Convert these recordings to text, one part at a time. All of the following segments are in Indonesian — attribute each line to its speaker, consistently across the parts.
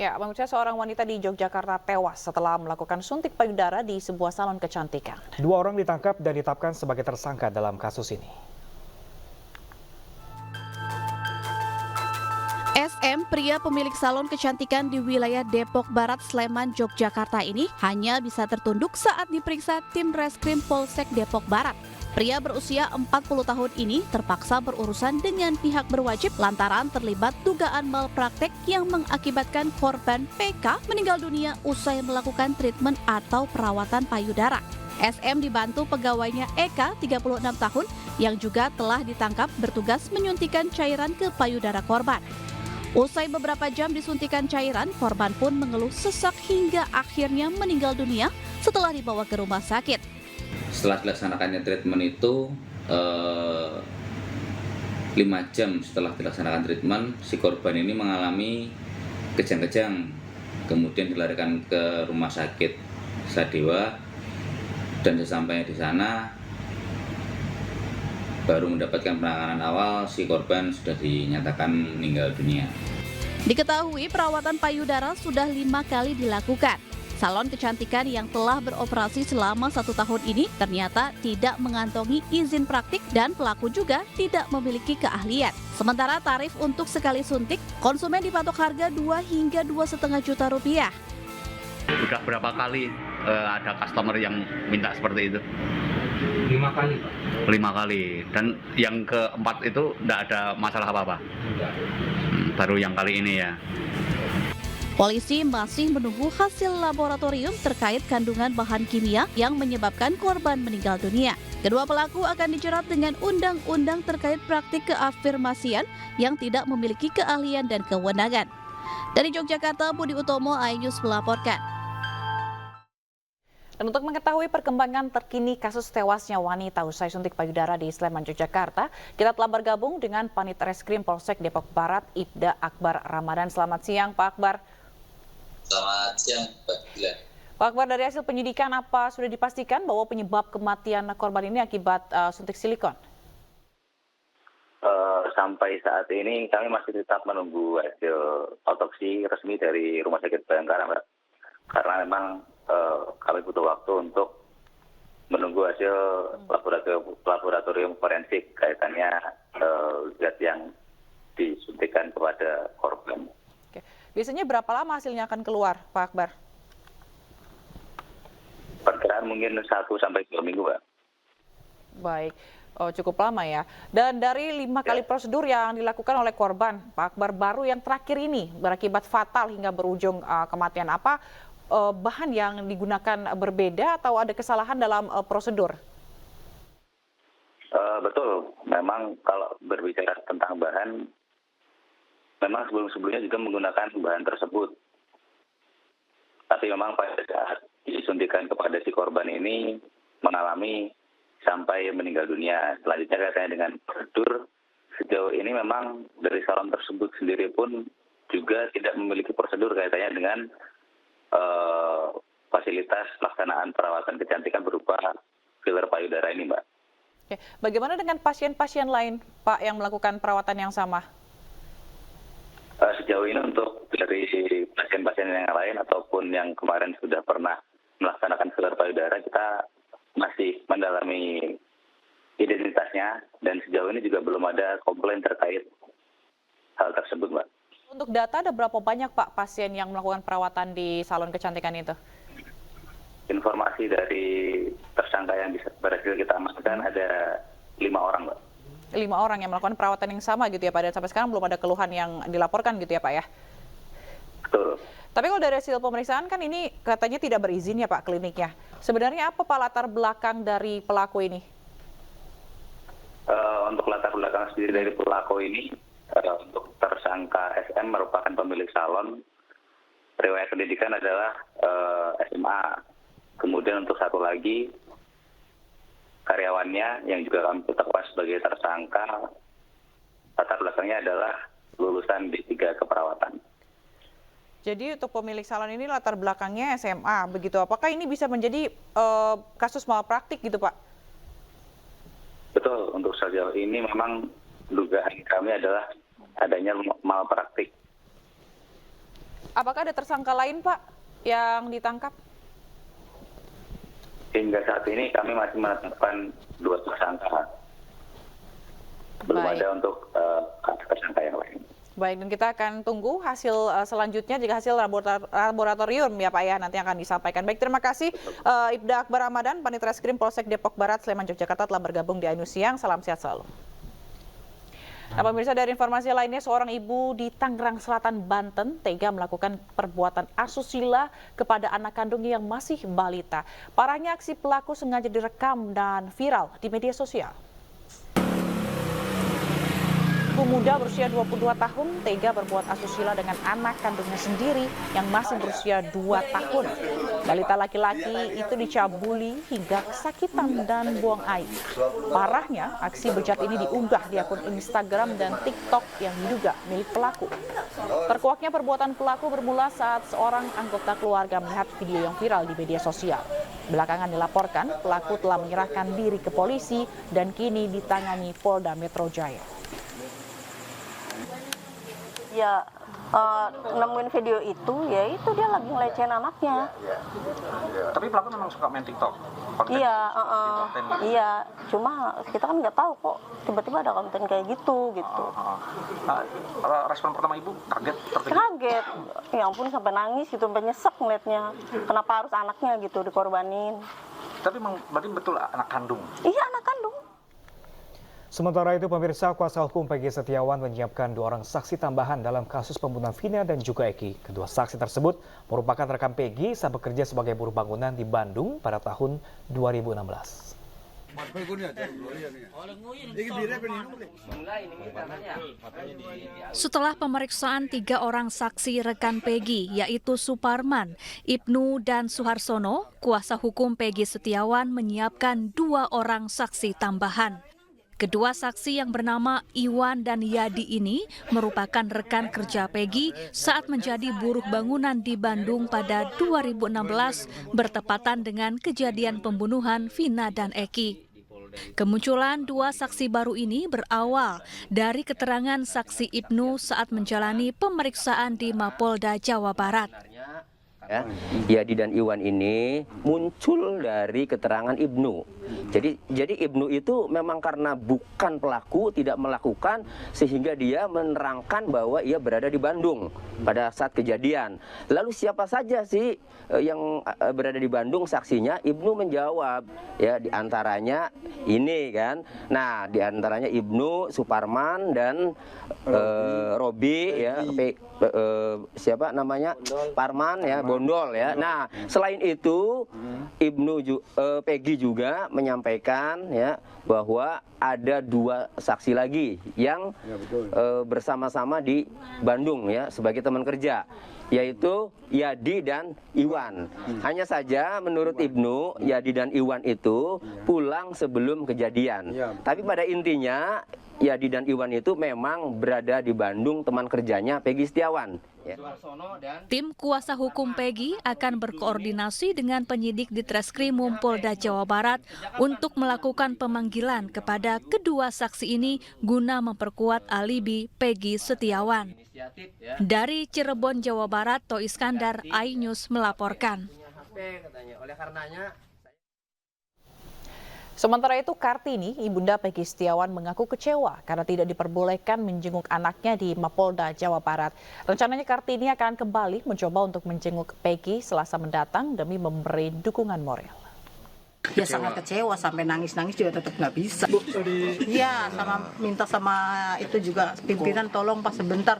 Speaker 1: Ya, pemirsa, seorang wanita di Yogyakarta tewas setelah melakukan suntik payudara di sebuah salon kecantikan.
Speaker 2: 2 orang ditangkap dan ditetapkan sebagai tersangka dalam kasus ini.
Speaker 3: SM, pria pemilik salon kecantikan di wilayah Depok Barat, Sleman, Yogyakarta ini hanya bisa tertunduk saat diperiksa tim Reskrim Polsek Depok Barat. Pria berusia 40 tahun ini terpaksa berurusan dengan pihak berwajib lantaran terlibat dugaan malpraktek yang mengakibatkan korban PK meninggal dunia usai melakukan treatment atau perawatan payudara. SM dibantu pegawainya Eka, 36 tahun, yang juga telah ditangkap bertugas menyuntikkan cairan ke payudara korban. Usai beberapa jam disuntikan cairan, korban pun mengeluh sesak hingga akhirnya meninggal dunia setelah dibawa ke rumah sakit.
Speaker 4: Setelah dilaksanakannya treatment itu 5 jam setelah dilaksanakan treatment, si korban ini mengalami kejang-kejang, kemudian dilarikan ke rumah sakit Sadewa, dan sesampainya di sana baru mendapatkan penanganan awal, si korban sudah dinyatakan meninggal dunia.
Speaker 3: Diketahui perawatan payudara sudah 5 kali dilakukan. Salon kecantikan yang telah beroperasi selama 1 tahun ini ternyata tidak mengantongi izin praktik dan pelaku juga tidak memiliki keahlian. Sementara tarif untuk sekali suntik, konsumen dipatok harga 2 hingga 2,5 juta rupiah.
Speaker 5: Udah berapa kali ada customer yang minta seperti itu?
Speaker 6: 5 kali, Pak.
Speaker 5: 5 kali. Dan yang keempat itu tidak ada masalah apa-apa?
Speaker 6: Enggak.
Speaker 5: Baru yang kali ini ya.
Speaker 3: Polisi masih menunggu hasil laboratorium terkait kandungan bahan kimia yang menyebabkan korban meninggal dunia. Kedua pelaku akan dijerat dengan undang-undang terkait praktik keafirmasian yang tidak memiliki keahlian dan kewenangan. Dari Yogyakarta, Budi Utomo, iNews melaporkan.
Speaker 1: Dan untuk mengetahui perkembangan terkini kasus tewasnya wanita usai suntik payudara di Sleman, Yogyakarta, kita telah bergabung dengan Panit Reskrim Polsek Depok Barat, Ibda Akbar Ramadan. Selamat siang, Pak Akbar.
Speaker 4: Selamat siang, Pak Gila.
Speaker 1: Pak Akbar, dari hasil penyidikan apa sudah dipastikan bahwa penyebab kematian korban ini akibat suntik silikon?
Speaker 7: Sampai saat ini kami masih tetap menunggu hasil otopsi resmi dari Rumah Sakit Bayangkara, Mbak. Karena memang kami butuh waktu untuk menunggu hasil laboratorium forensik kaitannya zat yang disuntikan kepada korban.
Speaker 1: Oke. Biasanya berapa lama hasilnya akan keluar, Pak Akbar?
Speaker 7: Perkiraan mungkin 1-2 minggu, Mbak.
Speaker 1: Baik. Oh, cukup lama ya. Dan dari 5 kali prosedur yang dilakukan oleh korban, Pak Akbar, baru yang terakhir ini berakibat fatal hingga berujung kematian. Apa bahan yang digunakan berbeda atau ada kesalahan dalam prosedur?
Speaker 7: Betul, memang kalau berbicara tentang bahan, memang sebelum-sebelumnya juga menggunakan bahan tersebut. Tapi memang pada saat disuntikan kepada si korban ini mengalami sampai meninggal dunia. Selanjutnya kaitannya dengan prosedur, sejauh ini memang dari salon tersebut sendiri pun juga tidak memiliki prosedur kaitannya dengan fasilitas pelaksanaan perawatan kecantikan berupa filler payudara ini, Mbak.
Speaker 1: Oke. Bagaimana dengan pasien-pasien lain, Pak, yang melakukan perawatan yang sama?
Speaker 7: Sejauh ini untuk dari pasien-pasien yang lain ataupun yang kemarin sudah pernah melaksanakan filler payudara, kita masih mendalami identitasnya dan sejauh ini juga belum ada komplain terkait hal tersebut, Mbak.
Speaker 1: Untuk data ada berapa banyak, Pak, pasien yang melakukan perawatan di salon kecantikan itu?
Speaker 7: Informasi dari tersangka yang berhasil kita amankan ada 5 orang, Mbak.
Speaker 1: 5 orang yang melakukan perawatan yang sama gitu ya, Pak, dan sampai sekarang belum ada keluhan yang dilaporkan gitu ya, Pak ya?
Speaker 7: Betul.
Speaker 1: Tapi kalau dari hasil pemeriksaan kan ini katanya tidak berizin ya, Pak, kliniknya. Sebenarnya apa, Pak, latar belakang dari pelaku ini?
Speaker 7: Untuk latar belakang sendiri dari pelaku ini, untuk tersangka SM merupakan pemilik salon, riwayat pendidikan adalah SMA. Kemudian untuk satu lagi karyawannya yang juga kami tetapkan sebagai tersangka, latar belakangnya adalah lulusan D3 keperawatan.
Speaker 1: Jadi untuk pemilik salon ini latar belakangnya SMA, begitu. Apakah ini bisa menjadi kasus malpraktik gitu, Pak?
Speaker 7: Betul, untuk sejauh ini memang dugaan kami adalah adanya malpraktik.
Speaker 1: Apakah ada tersangka lain, Pak, yang ditangkap?
Speaker 7: Hingga saat ini kami masih menetapkan 2 tersangka. Belum
Speaker 1: Baik.
Speaker 7: ada untuk tersangka yang lain.
Speaker 1: Baik, dan kita akan tunggu hasil selanjutnya jika hasil laboratorium ya Pak ya nanti akan disampaikan. Baik, terima kasih Ibda Akbar Ramadan, Panit Reskrim Polsek Depok Barat, Sleman, Yogyakarta telah bergabung di Ainus Siang. Salam sehat selalu. Nah, pemirsa, dari informasi lainnya, seorang ibu di Tangerang Selatan, Banten tega melakukan perbuatan asusila kepada anak kandungnya yang masih balita. Parahnya aksi pelaku sengaja direkam dan viral di media sosial. Ibu muda berusia 22 tahun tega berbuat asusila dengan anak kandungnya sendiri yang masih berusia 2 tahun. Balita laki-laki itu dicabuli hingga kesakitan dan buang air. Parahnya, aksi bejat ini diunggah di akun Instagram dan TikTok yang diduga milik pelaku. Terkuaknya perbuatan pelaku bermula saat seorang anggota keluarga melihat video yang viral di media sosial. Belakangan dilaporkan, pelaku telah menyerahkan diri ke polisi dan kini ditangani Polda Metro Jaya.
Speaker 8: Ya, nemuin video itu, ya itu dia lagi ngelecehin anaknya.
Speaker 2: Tapi pelaku memang suka main TikTok?
Speaker 8: Iya, iya. Cuma kita kan nggak tahu kok tiba-tiba ada konten kayak gitu.
Speaker 2: Nah, respon pertama ibu kaget?
Speaker 8: Kaget. Ya ampun, sampai nangis gitu, sampai nyesek ngeliatnya. Kenapa harus anaknya gitu dikorbanin?
Speaker 2: Tapi berarti betul anak kandung?
Speaker 8: Iya, anak kandung.
Speaker 2: Sementara itu, pemirsa, kuasa hukum Peggy Setiawan menyiapkan 2 orang saksi tambahan dalam kasus pembunuhan Vina dan juga Eki. Kedua saksi tersebut merupakan rekan Peggy saat bekerja sebagai buruh bangunan di Bandung pada tahun 2016.
Speaker 3: Setelah pemeriksaan 3 orang saksi rekan Peggy, yaitu Suparman, Ibnu, dan Suharsono, kuasa hukum Peggy Setiawan menyiapkan 2 orang saksi tambahan. Kedua saksi yang bernama Iwan dan Yadi ini merupakan rekan kerja Peggy saat menjadi buruh bangunan di Bandung pada 2016 bertepatan dengan kejadian pembunuhan Vina dan Eki. Kemunculan 2 saksi baru ini berawal dari keterangan saksi Ibnu saat menjalani pemeriksaan di Mapolda Jawa Barat.
Speaker 9: Yadi dan Iwan ini muncul dari keterangan Ibnu. Jadi Ibnu itu memang karena bukan pelaku, tidak melakukan, sehingga dia menerangkan bahwa ia berada di Bandung pada saat kejadian. Lalu siapa saja sih yang berada di Bandung saksinya? Ibnu menjawab, ya diantaranya ini kan. Nah, diantaranya Ibnu, Suparman, dan Robi, ya, siapa namanya? Parman, ya, Bondol, ya. Nah, selain itu Peggy juga menyampaikan, ya, bahwa ada 2 saksi lagi yang bersama-sama di Bandung, ya, sebagai teman kerja, yaitu Yadi dan Iwan. Hanya saja menurut Ibnu, Yadi dan Iwan itu pulang sebelum kejadian. Tapi pada intinya Yadi dan Iwan itu memang berada di Bandung, teman kerjanya Peggy Setiawan.
Speaker 3: Tim kuasa hukum Peggy akan berkoordinasi dengan penyidik di Treskrimum Polda Jawa Barat untuk melakukan pemanggilan kepada kedua saksi ini guna memperkuat alibi Peggy Setiawan. Dari Cirebon, Jawa Barat, To Iskandar, iNews melaporkan.
Speaker 1: Sementara itu, Kartini, ibunda Peggy Setiawan, mengaku kecewa karena tidak diperbolehkan menjenguk anaknya di Mapolda Jawa Barat. Rencananya Kartini akan kembali mencoba untuk menjenguk Peggy Selasa mendatang demi memberi dukungan moral.
Speaker 10: Ya sangat kecewa, sampai nangis-nangis juga tetap nggak bisa. Iya, sama minta sama itu juga pimpinan tolong Pak sebentar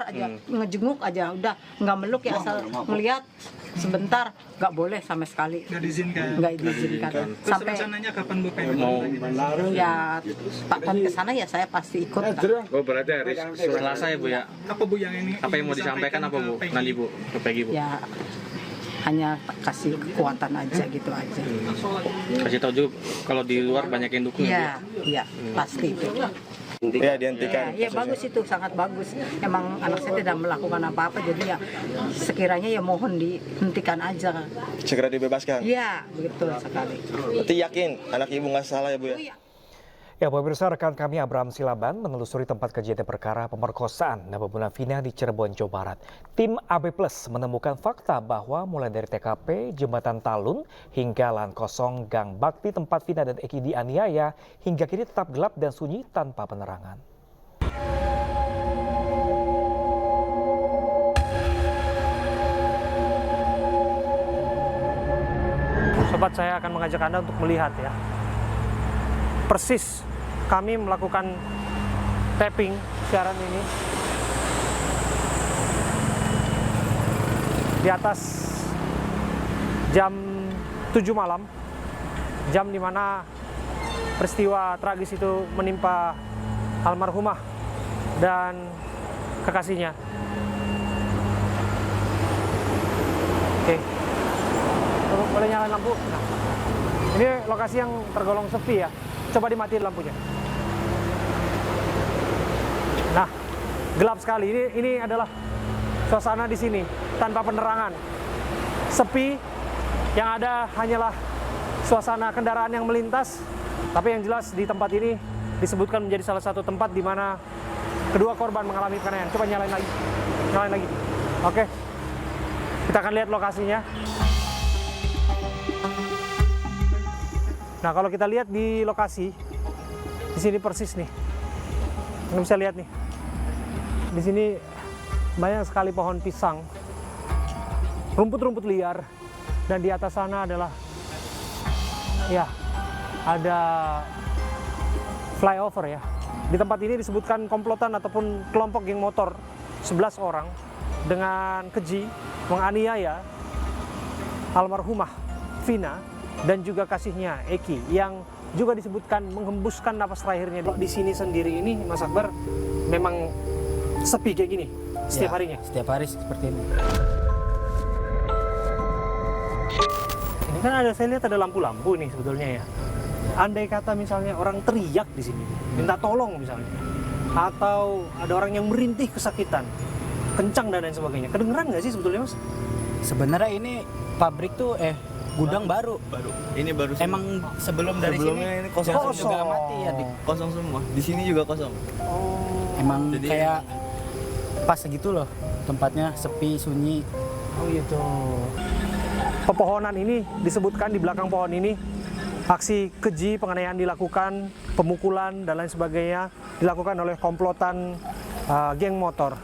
Speaker 10: aja ngejenguk aja, udah nggak meluk ya, asal melihat sebentar, nggak boleh sama sekali. Nggak diizinkan. Sampai rencananya kapan Bu mau? Ya Pak Tan ke sana ya saya pasti ikut.
Speaker 11: Oh berarti hari Selasa ya Bu ya? Apa Bu yang ini? Apa yang mau disampaikan apa Bu? Nanti Bu ke Peggy Bu?
Speaker 10: Ya hanya kasih kekuatan aja gitu aja.
Speaker 11: Kasih tahu juga kalau di luar banyak yang dukung ya?
Speaker 10: Iya, pasti itu.
Speaker 12: Ya dihentikan.
Speaker 10: Ya bagus itu, sangat bagus. Emang anak saya tidak melakukan apa-apa, jadi ya sekiranya ya mohon dihentikan aja.
Speaker 12: Segera dibebaskan?
Speaker 10: Iya, betul sekali.
Speaker 12: Berarti yakin anak ibu nggak salah ya Bu ya?
Speaker 2: Ya, pemirsa, rekan kami Abraham Silaban menelusuri tempat kejadian perkara pemerkosaan dan pembunuhan Vina di Cirebon, Jawa Barat. Tim AB Plus menemukan fakta bahwa mulai dari TKP, Jembatan Talun, hingga lahan kosong Gang Bakti tempat Vina dan Eki dianiaya, hingga kini tetap gelap dan sunyi tanpa penerangan.
Speaker 13: Sobat, saya akan mengajak Anda untuk melihat ya. Persis kami melakukan tapping siaran ini di atas jam 7 malam, jam di mana peristiwa tragis itu menimpa almarhumah dan kekasihnya. Oke, boleh nyalain lampu? Nah, ini lokasi yang tergolong sepi ya. Coba dimatiin lampunya. Nah, gelap sekali. Ini adalah suasana di sini tanpa penerangan. Sepi, yang ada hanyalah suasana kendaraan yang melintas. Tapi yang jelas di tempat ini disebutkan menjadi salah satu tempat di mana kedua korban mengalami penganiayaan. Coba nyalain lagi. Nyalain lagi. Oke. Kita akan lihat lokasinya. Nah, kalau kita lihat di lokasi, di sini persis nih. Anda bisa lihat nih. Di sini banyak sekali pohon pisang, rumput-rumput liar, dan di atas sana adalah, ya, ada flyover ya. Di tempat ini disebutkan komplotan ataupun kelompok geng motor 11 orang dengan keji menganiaya almarhumah Vina dan juga kasihnya Eki yang juga disebutkan menghembuskan napas terakhirnya. Di sini sendiri ini, Mas Akbar, memang sepi kayak gini setiap harinya?
Speaker 14: Setiap hari seperti ini.
Speaker 13: Ini kan saya lihat ada lampu-lampu nih sebetulnya ya. Andai kata misalnya orang teriak di sini, minta tolong misalnya, atau ada orang yang merintih kesakitan, kencang dan lain sebagainya, kedengeran nggak sih sebetulnya, Mas?
Speaker 14: Sebenarnya ini pabrik tuh gudang baru. Ini baru. Emang sebelum dari
Speaker 12: sebelumnya
Speaker 14: sini
Speaker 12: ini kosong
Speaker 14: juga mati ya.
Speaker 12: Kosong semua. Di sini juga kosong.
Speaker 14: Emang
Speaker 12: jadi
Speaker 14: kayak pas segitu loh, tempatnya sepi, sunyi.
Speaker 13: Oh gitu. Pepohonan ini disebutkan di belakang pohon ini aksi keji penganiayaan dilakukan, pemukulan dan lain sebagainya dilakukan oleh komplotan geng motor.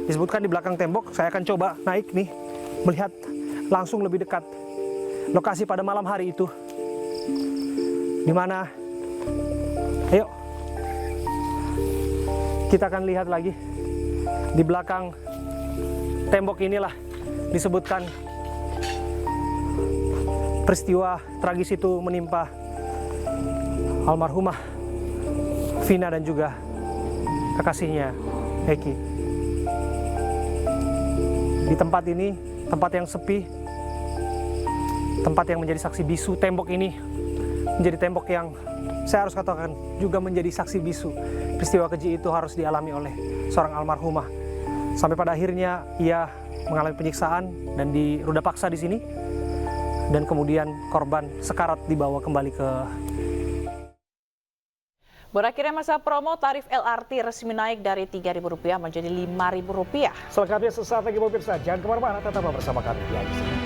Speaker 13: Disebutkan di belakang tembok. Saya akan coba naik nih, melihat langsung lebih dekat lokasi pada malam hari itu. Di mana? Ayo. Kita akan lihat lagi. Di belakang tembok inilah disebutkan peristiwa tragis itu menimpa almarhumah Vina dan juga kekasihnya Eki. Di tempat ini, tempat yang sepi, tempat yang menjadi saksi bisu, tembok ini menjadi tembok yang saya harus katakan juga menjadi saksi bisu. Peristiwa keji itu harus dialami oleh seorang almarhumah. Sampai pada akhirnya ia mengalami penyiksaan dan diruda paksa di sini. Dan kemudian korban sekarat dibawa kembali ke.
Speaker 1: Berakhirnya masa promo, tarif LRT resmi naik dari Rp3.000 menjadi Rp5.000.
Speaker 2: Selengkapnya sesaat lagi pemirsa, jangan kemana-mana, tetap bersama kami di AIS.